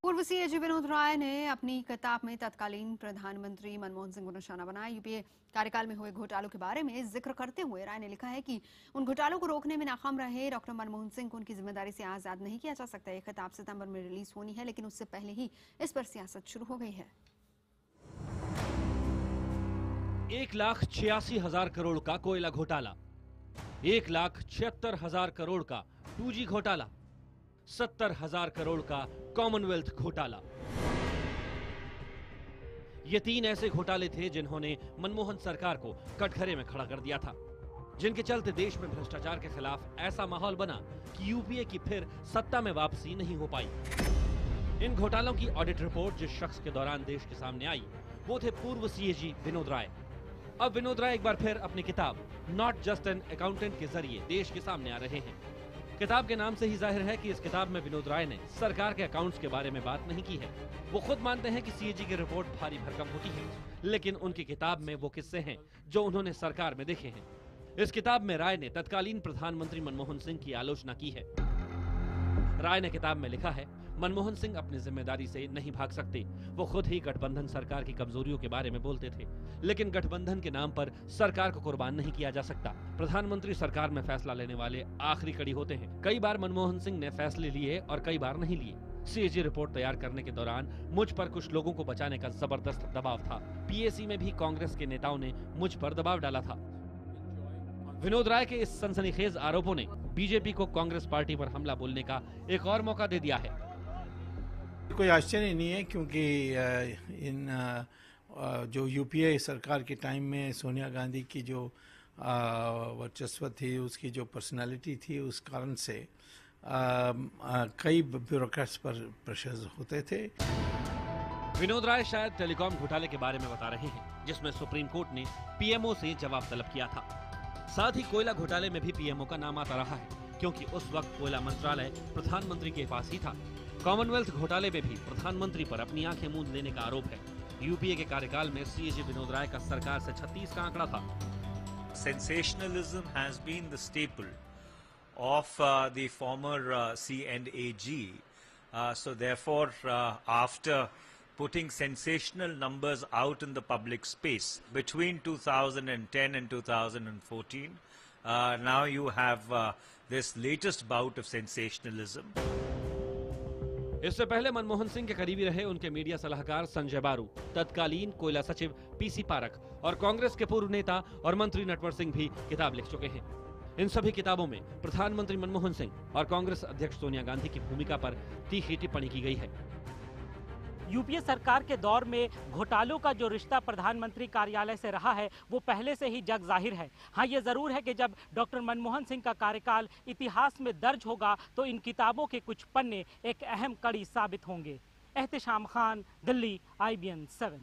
पूर्व सीएजी विनोद राय ने अपनी किताब में तत्कालीन प्रधानमंत्री मनमोहन सिंह को निशाना बनाया। यूपीए कार्यकाल में हुए घोटालों के बारे में जिक्र करते हुए राय ने लिखा है कि उन घोटालों को रोकने में नाकाम रहे डॉक्टर मनमोहन सिंह को उनकी जिम्मेदारी से आजाद नहीं किया जा सकता। यह किताब सितंबर में रिलीज होनी है, लेकिन उससे पहले ही इस पर सियासत शुरू हो गई है। 1,86,000 करोड़ का कोयला घोटाला, 1,76,000 करोड़ का 2G घोटाला, 70,000 करोड़ का कॉमनवेल्थ घोटाला। ये 3 ऐसे घोटाले थे जिन्होंने मनमोहन सरकार को कटघरे में खड़ा कर दिया था, जिनके चलते देश में भ्रष्टाचार के खिलाफ ऐसा माहौल बना कि यूपीए की फिर सत्ता में वापसी नहीं हो पाई। इन घोटालों की ऑडिट रिपोर्ट जिस शख्स के दौरान देश के सामने आई वो थे पूर्व सीएजी विनोद राय। अब विनोद राय एक बार फिर अपनी किताब नॉट जस्ट एन अकाउंटेंट के जरिए देश के सामने आ रहे हैं। किताब के नाम से ही जाहिर है कि इस किताब में विनोद राय ने सरकार के अकाउंट्स के बारे में बात नहीं की है। वो खुद मानते हैं कि सीएजी की रिपोर्ट भारी भरकम होती है, लेकिन उनकी किताब में वो किस्से हैं जो उन्होंने सरकार में देखे हैं। इस किताब में राय ने तत्कालीन प्रधानमंत्री मनमोहन सिंह की आलोचना की है। राय ने किताब में लिखा है, मनमोहन सिंह अपनी जिम्मेदारी से नहीं भाग सकते। वो खुद ही गठबंधन सरकार की कमजोरियों के बारे में बोलते थे, लेकिन गठबंधन के नाम पर सरकार को कुर्बान नहीं किया जा सकता। प्रधानमंत्री सरकार में फैसला लेने वाले आखिरी कड़ी होते हैं। कई बार मनमोहन सिंह ने फैसले लिए और कई बार नहीं लिए। सीएजी रिपोर्ट तैयार करने के दौरान मुझ पर कुछ लोगों को बचाने का जबरदस्त दबाव था। पीएसी में भी कांग्रेस के नेताओं ने मुझ पर दबाव डाला था। विनोद राय के इस सनसनीखेज आरोपों ने बीजेपी को कांग्रेस पार्टी पर हमला बोलने का एक और मौका दे दिया है। कोई आश्चर्य नहीं है, क्योंकि जो यूपीए सरकार के टाइम में सोनिया गांधी की जो वर्चस्व थी, उसकी जो पर्सनालिटी थी, उस कारण से कई ब्यूरोक्रेट्स पर प्रेशर होते थे। विनोद राय शायद टेलीकॉम घोटाले के बारे में बता रहे हैं, जिसमें सुप्रीम कोर्ट ने पीएमओ से जवाब तलब किया था। साथ ही कोयला घोटाले में भी पीएमओ का नाम आता रहा है, क्योंकि उस वक्त कोयला मंत्रालय प्रधानमंत्री के पास ही था। कॉमनवेल्थ घोटाले में भी प्रधानमंत्री पर अपनी आंखें मूंद लेने का आरोप है। यूपीए के कार्यकाल में सीएजी विनोद राय का सरकार से 36 का आंकड़ा था। Sensationalism has been the staple of the former C&AG. So therefore, after putting sensational numbers out in the public space between 2010 and 2014, now you have this latest bout of sensationalism. इससे पहले मनमोहन सिंह के करीबी रहे उनके मीडिया सलाहकार संजय बारू, तत्कालीन कोयला सचिव पीसी पारख और कांग्रेस के पूर्व नेता और मंत्री नटवर सिंह भी किताब लिख चुके हैं। इन सभी किताबों में प्रधानमंत्री मनमोहन सिंह और कांग्रेस अध्यक्ष सोनिया गांधी की भूमिका पर तीखी टिप्पणी की गई है। यूपीए सरकार के दौर में घोटालों का जो रिश्ता प्रधानमंत्री कार्यालय से रहा है वो पहले से ही जग जाहिर है। हाँ, ये जरूर है कि जब डॉक्टर मनमोहन सिंह का कार्यकाल इतिहास में दर्ज होगा तो इन किताबों के कुछ पन्ने एक अहम कड़ी साबित होंगे। एहतिशाम खान, दिल्ली, IBN 7।